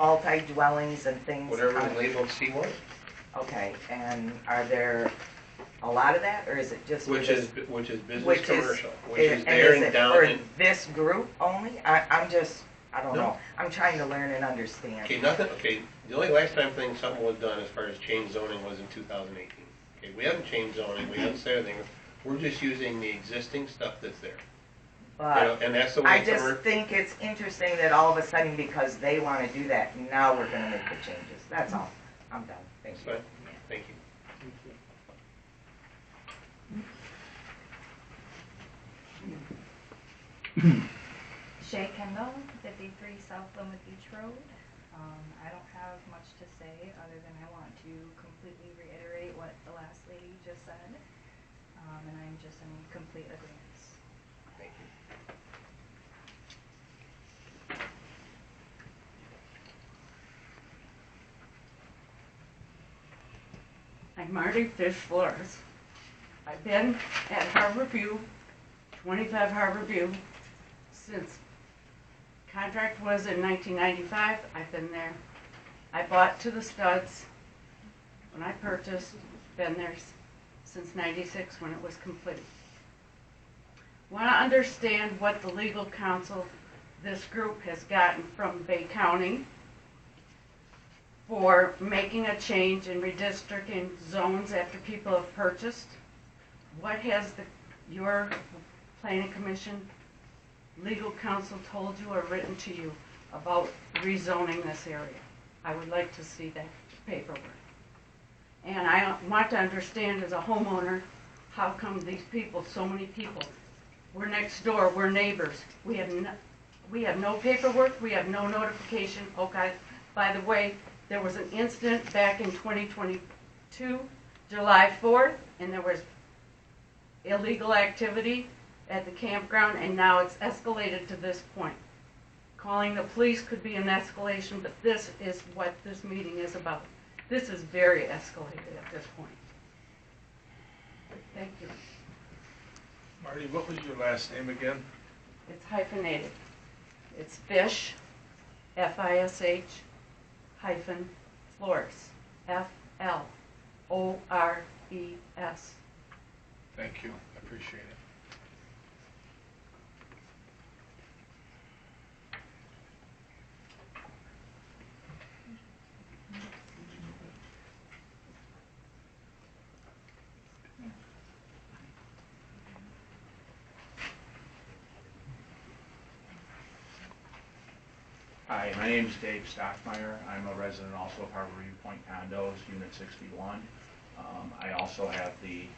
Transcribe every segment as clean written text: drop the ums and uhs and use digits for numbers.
multi-dwellings and things. Whatever is labeled C1. Okay, and are there a lot of that, or is it just Which is business commercial, which is and there is and it down for in. this group only? I don't know. I'm trying to learn and understand. Okay, nothing. Okay, the only last time something was done as far as change zoning was in 2018. Okay, we haven't changed zoning. We haven't said anything. We're just using the existing stuff that's there. But and that's the way I just think it's interesting that all of a sudden, because they want to do that, now we're going to make the changes. That's all. I'm done. Thank you. Fine. Thank you. Shay Kendall, 53 South Limit Beach Road. I don't have much to say other than I want to completely reiterate what the last lady just said, and I'm just in complete agreement. Thank you. I'm Marty Fish Flores. I've been at Harborview, 25 Harborview, since contract was in 1995. I've been there. I bought to the studs when I purchased, been there since 96 when it was complete. Want to understand what the legal counsel this group has gotten from Bay County for making a change in redistricting zones after people have purchased. What has your planning commission legal counsel told you or written to you about rezoning this area? I would like to see that paperwork. And I want to understand as a homeowner, how come these people, so many people, we're next door, we're neighbors, we have no paperwork, we have no notification. Okay, by the way, there was an incident back in 2022, July 4th, and there was illegal activity at the campground, and now it's escalated to this point. Calling the police could be an escalation, but this is what this meeting is about. This is very escalated at this point. Thank you. Marty, what was your last name again? It's hyphenated. It's Fish, F-I-S-H, hyphen, Flores, F-L-O-R-E-S. Thank you. I appreciate it. Hi, my name is Dave Stockmeyer. I'm a resident also of Harborview Point Condos, Unit 61. I also have the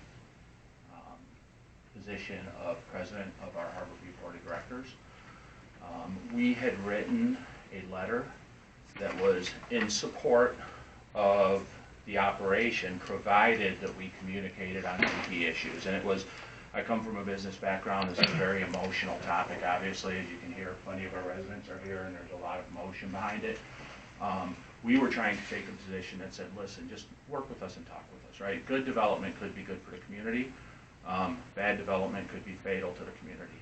position of president of our Harborview Board of Directors. We had written a letter that was in support of the operation, provided that we communicated on some key issues. And it was, I come from a business background. This is a very emotional topic, obviously. As you can hear, plenty of our residents are here, and there's a lot of emotion behind it. We were trying to take a position that said, listen, just work with us and talk with us, right? Good development could be good for the community. Bad development could be fatal to the community.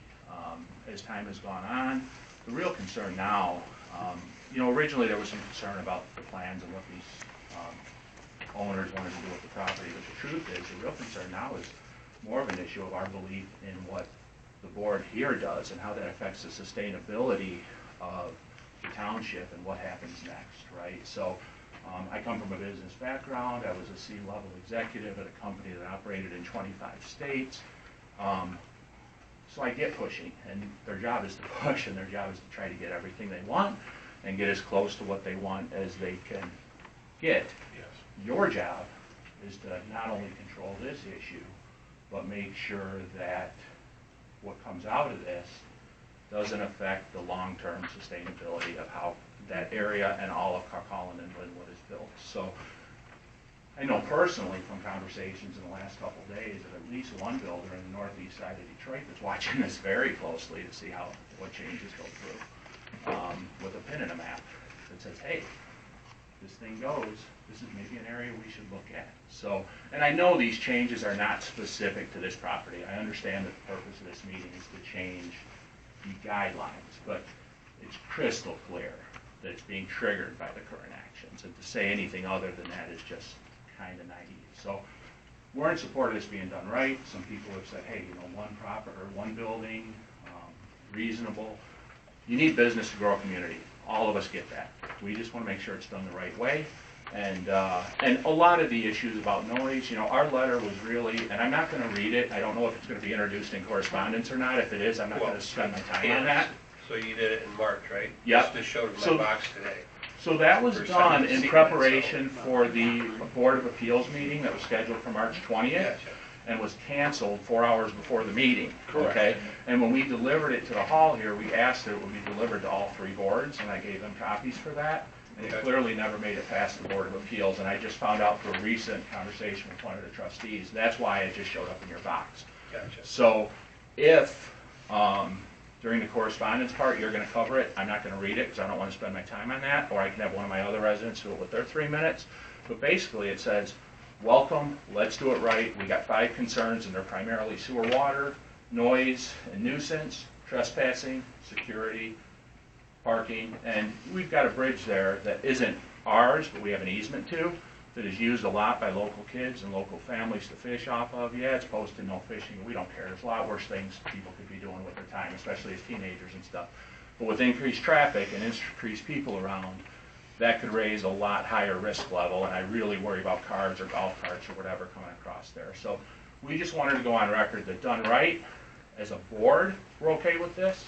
As time has gone on, the real concern now, originally there was some concern about the plans and what these owners wanted to do with the property, but the truth is, the real concern now is more of an issue of our belief in what the board here does and how that affects the sustainability of the township and what happens next, right? So I come from a business background. I was a C-level executive at a company that operated in 25 states. So I get pushing, and their job is to push, and their job is to try to get everything they want and get as close to what they want as they can get. Yes. Your job is to not only control this issue, but make sure that what comes out of this doesn't affect the long-term sustainability of how that area and all of Carcolin and Linwood is built. So I know personally from conversations in the last couple of days of at least one builder in the northeast side of Detroit that's watching this very closely to see what changes go through, with a pin in a map that says, hey, this thing goes, this is maybe an area we should look at. So, and I know these changes are not specific to this property. I understand that the purpose of this meeting is to change the guidelines, but it's crystal clear that's being triggered by the current actions. And to say anything other than that is just kind of naive. So we're in support of this being done right. Some people have said, hey, one proper or one building, reasonable. You need business to grow a community. All of us get that. We just want to make sure it's done the right way. And a lot of the issues about noise, our letter was really, and I'm not going to read it. I don't know if it's going to be introduced in correspondence or not. If it is, I'm not going to spend my time on that. So you did it in March, right? Yep. Just showed my So- box today. So that was For done second in sequence, preparation so- for the Board of Appeals meeting that was scheduled for March 20th. Gotcha. And was canceled 4 hours before the meeting, Correct. okay? And when we delivered it to the hall here, we asked that it would be delivered to all 3 boards, and I gave them copies for that. And it Okay. clearly never made it past the Board of Appeals, and I just found out through a recent conversation with one of the trustees. That's why it just showed up in your box. Gotcha. So if, during the correspondence part, you're gonna cover it, I'm not gonna read it, because I don't wanna spend my time on that, or I can have one of my other residents do it with their 3 minutes. But basically, it says, welcome, let's do it right. We got 5 concerns, and they're primarily sewer water, noise and nuisance, trespassing, security, parking, and we've got a bridge there that isn't ours, but we have an easement to, that is used a lot by local kids and local families to fish off of. Yeah, it's posted no fishing, we don't care. There's a lot worse things people could be doing with their time, especially as teenagers and stuff. But with increased traffic and increased people around, that could raise a lot higher risk level, and I really worry about cars or golf carts or whatever coming across there. So we just wanted to go on record that done right, as a board, we're okay with this,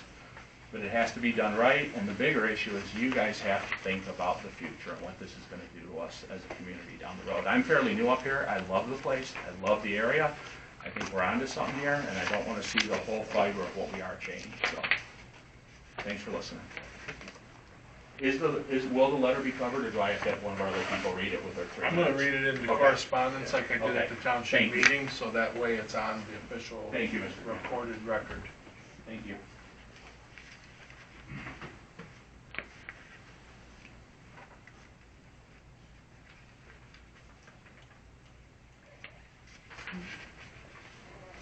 but it has to be done right, and the bigger issue is you guys have to think about the future and what this is gonna do to us as a community down the road. I'm fairly new up here, I love the place, I love the area, I think we're onto something here, and I don't wanna see the whole fiber of what we are changed, so. Thanks for listening. Will the letter be covered, or do I have to have one of our other people read it with their 3 I'm minutes? gonna read it in the Okay. correspondence like I did at Okay. the township Thank you. meeting, so that way it's on the official Thank you, Mr. Graham. recorded record. Thank you.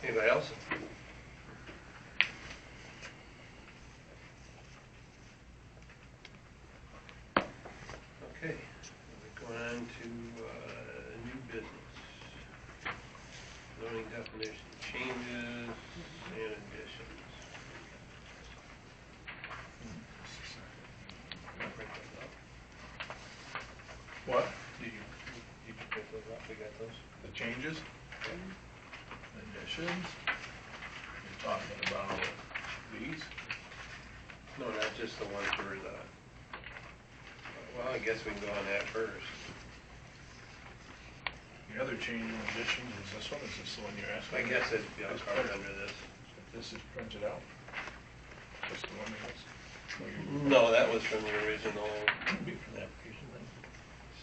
Anybody else? Okay, we're going on to new business. Zoning definition changes and additions. What? Did you pick those up? We got those? The changes? Additions? You're talking about these? No, not just the one for the, well, I guess we can go on that first. The other change in additions is this one, is this the one you're asking? I guess it'd be covered under this. This is printed out? This the one that's... No, that was from the original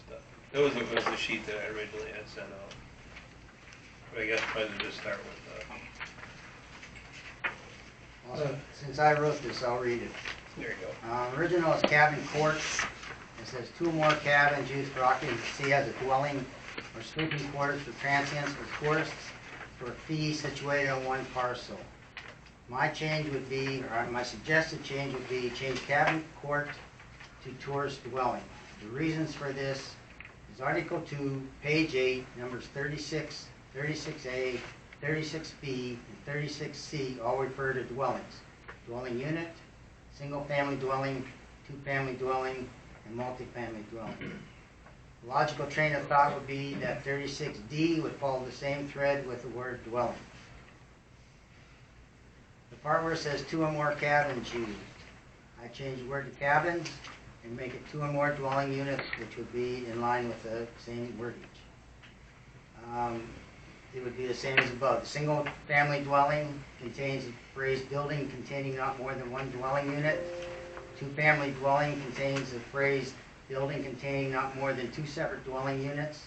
stuff. It was the sheet that I originally had sent out. But I guess probably just start with, Also, since I wrote this, I'll read it. there you go. Original is cabin courts. It says 2 or more cabins used for occupancy as a dwelling or sleeping quarters for transients or tourists for a fee situated on one parcel. My change would be, or my suggested change would be, change cabin court to tourist dwelling. The reasons for this is Article 2, page 8, numbers 36, 36A, 36B, and 36C all refer to dwellings. Dwelling unit, single-family dwelling, 2-family dwelling, and multifamily dwelling. The logical train of thought would be that 36D would follow the same thread with the word dwelling. The part where it says 2 or more cabins used, I change the word to cabins and make it 2 or more dwelling units, which would be in line with the same wordage. It would be the same as above. Single-family dwelling contains the phrase building containing not more than 1 dwelling unit. 2-family dwelling contains the phrase building containing not more than 2 separate dwelling units.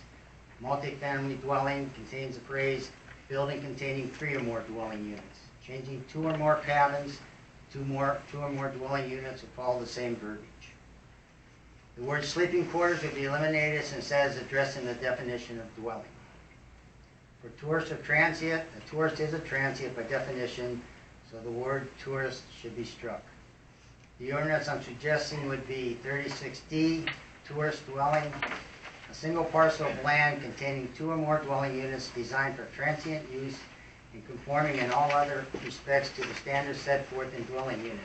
Multifamily dwelling contains the phrase building containing 3 or more dwelling units. Changing 2 or more cabins to 2 or more dwelling units would follow the same verbiage. The word sleeping quarters would be eliminated since that is addressed in the definition of dwelling. For tourist or transient, a tourist is a transient by definition, so the word tourist should be struck. The ordinance I'm suggesting would be 36D, tourist dwelling, a single parcel of land containing 2 or more dwelling units designed for transient use and conforming in all other respects to the standards set forth in dwelling unit.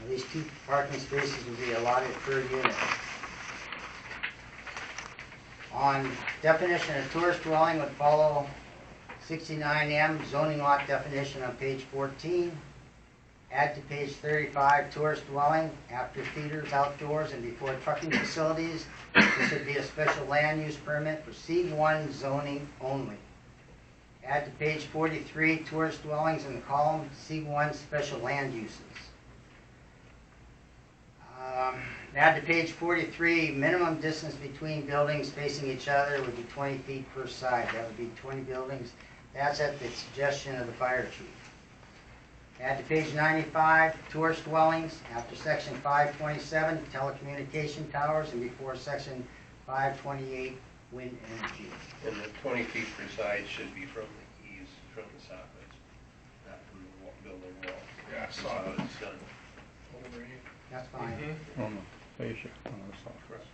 At least 2 parking spaces will be allotted per unit. On definition of tourist dwelling would follow 69M zoning lot definition on page 14. Add to page 35 tourist dwelling after theaters, outdoors, and before trucking facilities. This would be a special land use permit for C1 zoning only. Add to page 43 tourist dwellings in the column C1 special land uses. Add to page 43, minimum distance between buildings facing each other would be 20 feet per side. That would be 20 buildings. That's at the suggestion of the fire chief. Add to page 95, tourist dwellings, after section 527, telecommunication towers, and before section 528, wind energy. And the 20 feet per side should be from the eaves, from the soffits, not from the building wall. Yeah, I That's saw how it. it's done. That's fine. On the fascia, on the soft. Correct.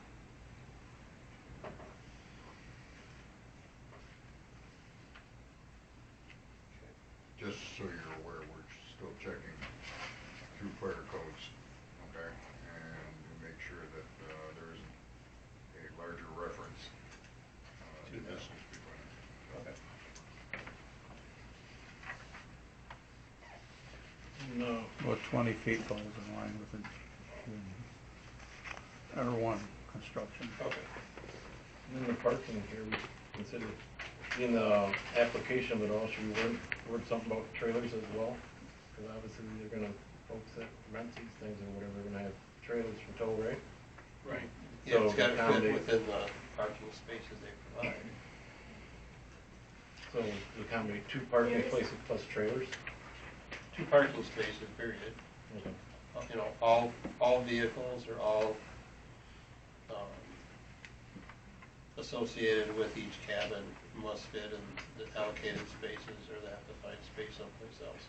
Just so you're aware, we're still checking through fire codes, okay? And to make sure that there isn't a larger reference to distance between them. Okay. No. About 20 feet falls in line with the R1 construction. Okay. In the parking here, we consider, in the application, but also we word something about trailers as well. Because obviously they're gonna, folks that rent these things or whatever, are gonna have trailers for tow, right? Right. Yeah, it's So got to fit accommodate- within the parking spaces they provide. So to accommodate 2 parking places plus trailers? 2 parking spaces, period. Okay. You know, all vehicles are all associated with each cabin must fit in the allocated spaces, or they have to find space someplace else.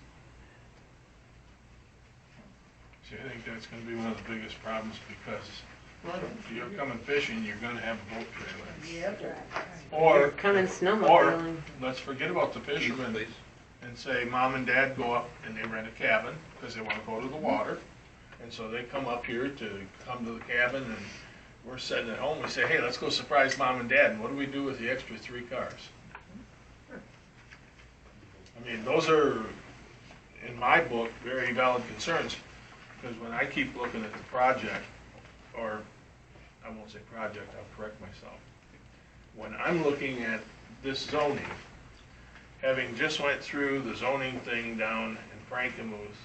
See, I think that's gonna be one of the biggest problems because if you're coming fishing, you're gonna have a boat trailer. Or, Coming or, snowmobiling. let's forget about the fishermen Please. and say mom and dad go up and they rent a cabin because they wanna go to the water. And so they come up here to come to the cabin and we're sitting at home, we say, hey, let's go surprise mom and dad, and what do we do with the extra 3 cars? I mean, those are, in my book, very valid concerns, because when I keep looking at the project, or I won't say project, I'll correct myself. When I'm looking at this zoning, having just went through the zoning thing down in Frankenmuth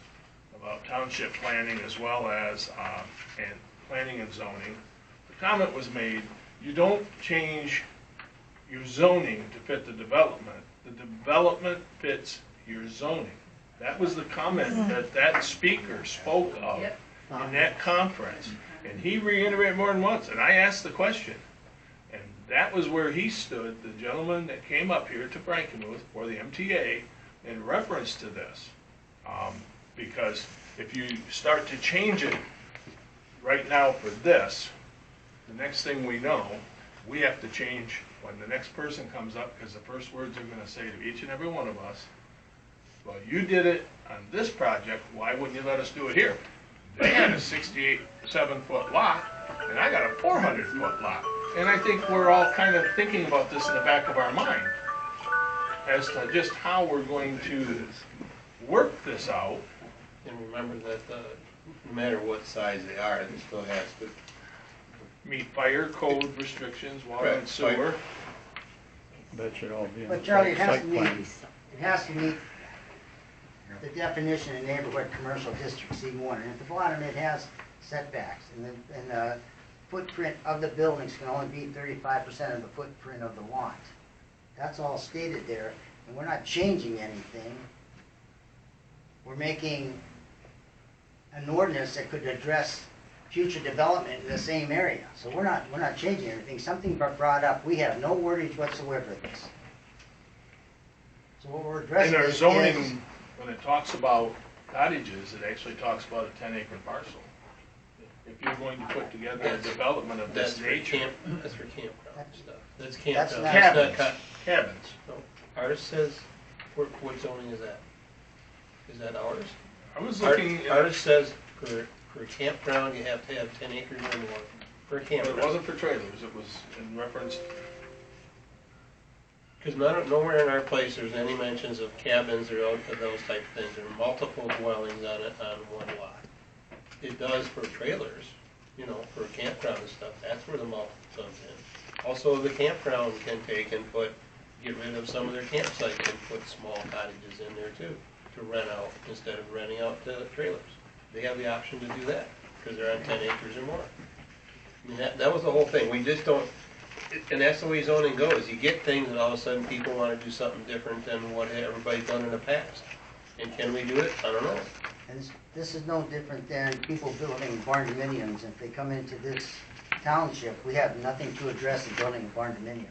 about township planning as well as, and planning and zoning, comment was made, you don't change your zoning to fit the development. The development fits your zoning. That was the comment that that speaker spoke of in that conference. And he reiterated more than once, and I asked the question. And that was where he stood, the gentleman that came up here to Frankenmuth for the MTA in reference to this. Because if you start to change it right now for this, the next thing we know, we have to change when the next person comes up, because the first words they're going to say to each and every one of us, well, you did it on this project, why wouldn't you let us do it here? They had a 67-foot lot, and I got a 400-foot lot. And I think we're all kind of thinking about this in the back of our mind as to just how we're going to work this out. And remember that no matter what size they are, it still has to Meet fire code restrictions, water and Correct. sewer. That should all be in But the Charlie, it has site to meet, plan. it has to meet the definition of neighborhood commercial district C1. And at the bottom, it has setbacks. And the footprint of the buildings can only be 35% of the footprint of the lot. That's all stated there, and we're not changing anything. We're making an ordinance that could address future development in the same area. So we're not changing anything. Something got brought up, we have no wordage whatsoever in this. So what we're addressing In our is, zoning, when it talks about cottages, it actually talks about a 10-acre parcel. if you're going to put together a development of That's this for nature. that's for campground stuff. That's That's campground. not- That's Cabins. not Cabins. No, ours says, what zoning is that? Is that ours? I was looking, at- Ours says for a campground, you have to have 10 acres or more for a but campground. it wasn't for trailers, it was in reference, Because nowhere in our place there's any mentions of cabins or of those type of things. There are multiple dwellings on one lot. It does for trailers, you know, for a campground and stuff. That's where the multiple comes in. Also, the campground can take and get rid of some of their campsites and put small cottages in there too, to rent out instead of renting out the trailers. They have the option to do that because they're on 10 acres or more. I mean, that was the whole thing. We just don't, and that's the way zoning goes. You get things and all of a sudden people want to do something different than what everybody's done in the past. And can we do it? I don't know. And this is no different than people building barn dominiums. If they come into this township, we have nothing to address in building barn dominiums.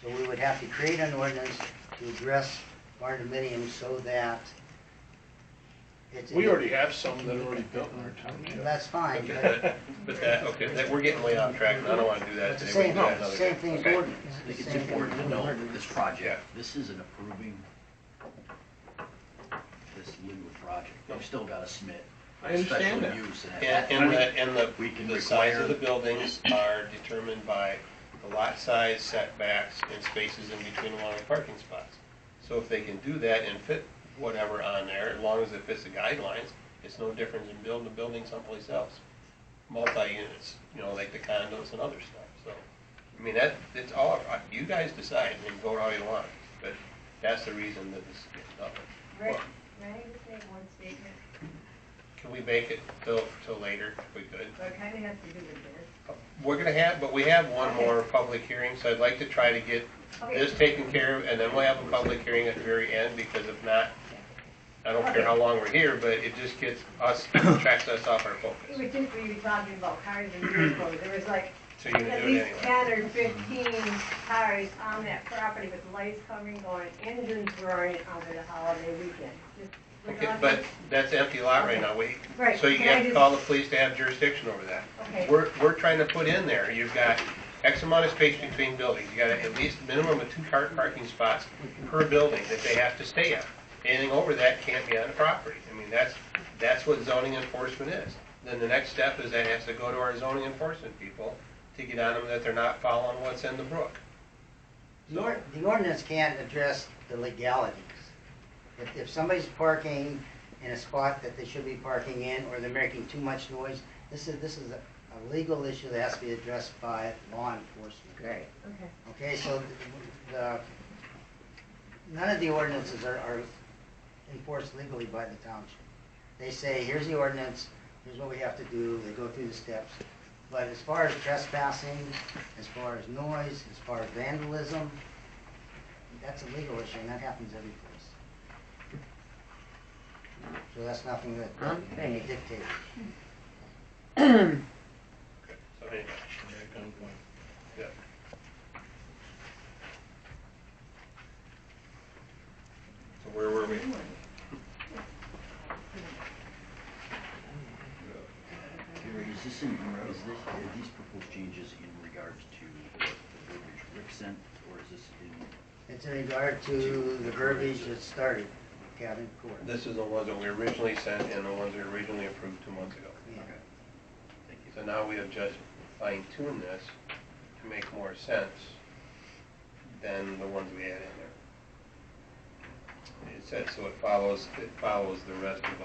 So we would have to create an ordinance to address barn dominiums so that it's. we already have some that are already built in our township. That's fine, but We're getting way off track and I don't want to do that it's the today. We same, can do that another same day. thing as Okay. ordinance. I think it's Same thing important to as know ordinance. this project, this isn't approving this legal project. We've still got to submit I understand special that. use. And we can The size require- of the buildings are determined by the lot size, setbacks, and spaces in between along the parking spots. So if they can do that and fit whatever on there, as long as it fits the guidelines, it's no different than building a building someplace else. Multi-units, you know, like the condos and other stuff, so. I mean, it's all, you guys decide and vote all you want, but that's the reason that this gets done. Rick, may I just make one statement? Can we make it till later if we could? So it kind of has to do with this. We're gonna have, but we have one more public hearing, so I'd like to try to get this taken care of, and then we'll have a public hearing at the very end, because if not, I don't care how long we're here, but it just gets us, tracks us off our It focus. was just where you were talking about cars and vehicles. There was like So you're gonna at do it least anyway. 10 or 15 cars on that property with lights covering going, engines roaring over the holiday weekend. Just look Okay, on but the- that's empty lot right now, Right, so you can I have to just- call the police to have jurisdiction over that. Okay. We're trying to put in there, you've got X amount of space between buildings, you got at least minimum of 2 car parking spots per building that they have to stay at. Anything over that can't be on the property. I mean, that's what zoning enforcement is. Then the next step is that has to go to our zoning enforcement people to get on them that they're not following what's in the brook. The ordinance can't address the legalities. If somebody's parking in a spot that they should be parking in, or they're making too much noise, this is a legal issue that has to be addressed by law enforcement. Great. Okay. Okay, so none of the ordinances are enforced legally by the township. They say, here's the ordinance, here's what we have to do, they go through the steps. But as far as trespassing, as far as noise, as far as vandalism, that's a legal issue, and that happens every place. So that's nothing that can be Okay. dictated. So anyway, yeah. So where were we? Gary, are these proposed changes in regards to the verbiage Rick sent, or is this in? It's in regard to the verbiage that started Cabin Court. This is the ones that we originally sent and the ones we originally approved 2 months ago. Yeah. Thank you. So now we have just fine-tuned this to make more sense than the ones we had in there. It said, so it follows the rest of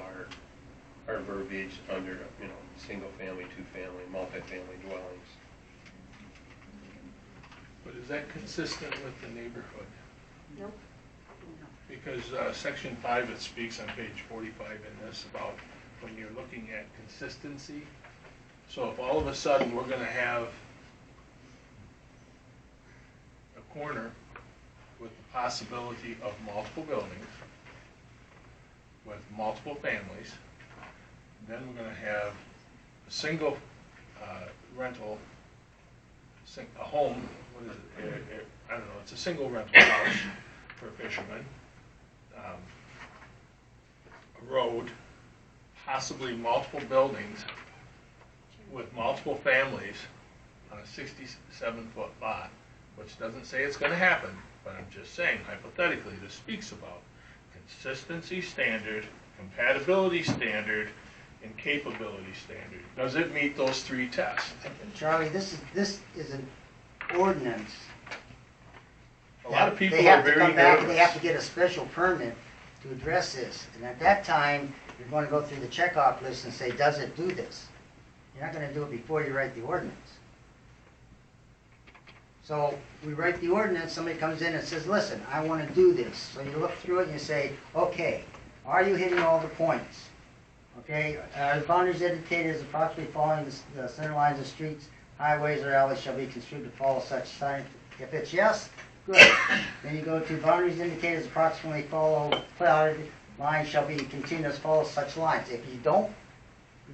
our verbiage under, you know, single-family, two-family, multifamily dwellings. But is that consistent with the neighborhood? Nope. Because section 5, it speaks on page 45 in this about when you're looking at consistency. So if all of a sudden we're going to have a corner with the possibility of multiple buildings with multiple families, then we're going to have a single rental, a home, what is it? I don't know, it's a single rental house for fishermen, a road, possibly multiple buildings with multiple families on a 67-foot lot, which doesn't say it's gonna happen, but I'm just saying hypothetically, this speaks about consistency standard, compatibility standard, and capability standard. Does it meet those three tests? Charlie, this is an ordinance. A lot of people They are have to very come back and they have nervous. to get a special permit to address this. And at that time, you're going to go through the checkoff list and say, does it do this? You're not going to do it before you write the ordinance. So we write the ordinance, somebody comes in and says, listen, I want to do this. So you look through it and you say, okay, are you hitting all the points? Okay, the boundaries indicated as approximately following the center lines of streets, highways, or alleys shall be construed to follow such sign. If it's yes, good. Then you go to boundaries indicated as approximately follow plotted lines shall be continuous follow such lines. If you don't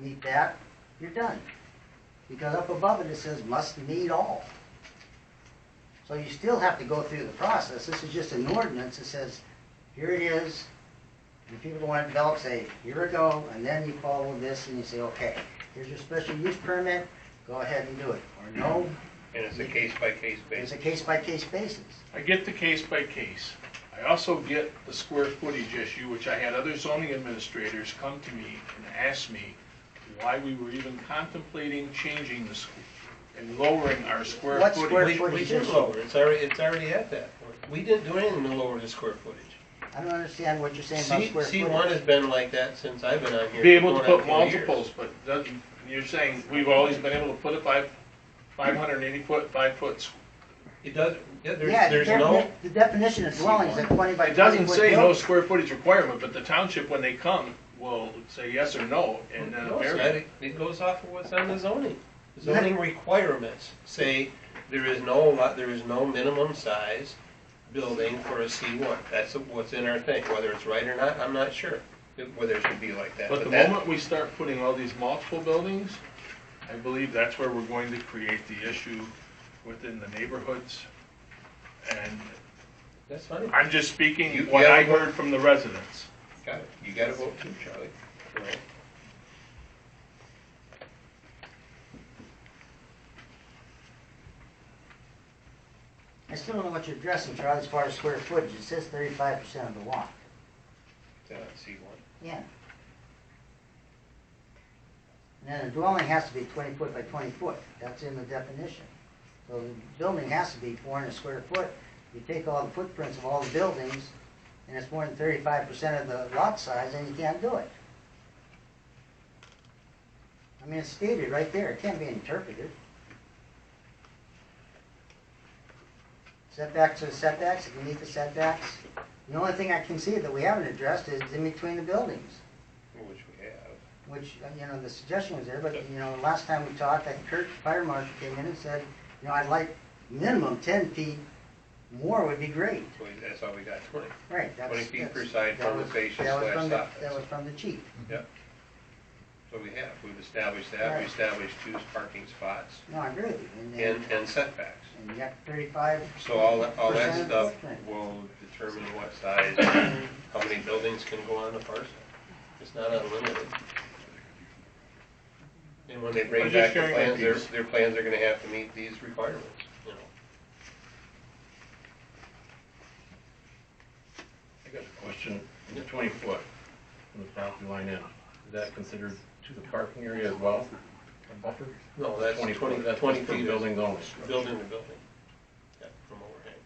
meet that, you're done. Because up above it says must meet all. So you still have to go through the process. This is just an ordinance that says, here it is. And people who want to develop say, here we go, and then you follow this and you say, okay, here's your special use permit, go ahead and do it. Or no, And it's a case-by-case it's basis. a case-by-case basis. I get the case by case. I also get the square footage issue, which I had other zoning administrators come to me and ask me why we were even contemplating changing the school and lowering our square What footage. square We footage did issue? lower, it's already at that point. We didn't do anything to lower the square footage. I don't understand what you're saying about square C1 footage. has been like that since I've been on here. Be able to going on put 20 years. multiples, but doesn't, you're saying we've always been able to put it by 580 foot, 5 foot. It does, yeah, Yeah, there's no, the definition of dwelling is a 20 by 20 It doesn't foot say no building. square footage requirement, but the township, when they come, will say yes or no, and then a variance. it goes off of what's on the zoning. Zoning requirements say there is no minimum size building for a C1. That's what's in our thing. Whether it's right or not, I'm not sure whether it should be like that. But the that- moment we start putting all these multiple buildings, I believe that's where we're going to create the issue within the neighborhoods. And That's fine. I'm just speaking You what gotta I vote. heard from the residents. Got it. You gotta vote too, Charlie. Right. I still don't know what you're addressing, Charlie, as far as square footage. It says 35% of the lot. C1. Yeah. And then a dwelling has to be 20 foot by 20 foot. That's in the definition. So the building has to be 400 square foot. You take all the footprints of all the buildings, and it's more than 35% of the lot size, then you can't do it. I mean, it's stated right there. It can't be interpreted. Setbacks are setbacks. If you meet the setbacks, the only thing I can see that we haven't addressed is in between the buildings. Which we have. Which, the suggestion was there, but, last time we talked, I think Kurt, fire marshal, came in and said, I'd like minimum 10 feet more would be great. So that's all we got, 20. Right. 20 feet per side from the fascia That was slash from the- soffit. That was from the chief. Yep. So we've established that, we Right. established 2 parking spots No, I agree with you. and setbacks. And you got 35. So all that percent stuff footprint. will determine what size, how many buildings can go on the parcel. It's not unlimited. And when they bring I'm just back the sharing plans, ideas. their plans are gonna have to meet these requirements, I got a question. The 20 foot from the property line in, is that considered to the parking area as well? A buffer? No, that's 20 20, foot, that's 20 just for feet. buildings only. Building to building. Yeah, from overhang.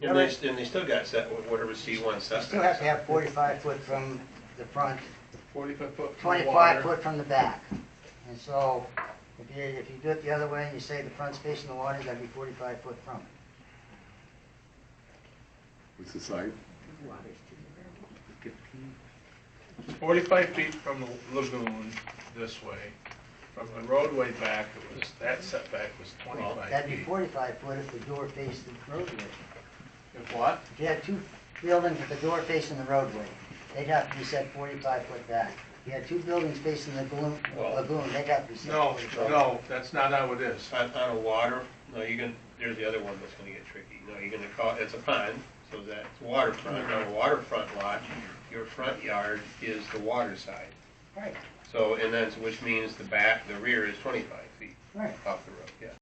Yeah, And right. they still got whatever C1 You setbacks. still have to have 45 foot from the front, 45 foot from the 25 water. foot from the back. And so, if you do it the other way and you say the front's facing the water, you gotta be 45 foot from it. What's the side? 45 feet from the lagoon this way. From the roadway back, that setback was 25 That'd be feet. 45 foot if the door faced the roadway. If what? If you had two buildings with the door facing the roadway, they'd have to be set 45 foot back. If you had two buildings facing the lagoon, they'd have to be set No, 45. no, that's not how it is. On a water, no, there's the other one that's gonna get tricky. No, you're gonna call, it's a pond, so that's waterfront. On a waterfront lot, your front yard is the water side. Right. So, and then, which means the rear is 25 feet Right. off the road, yeah.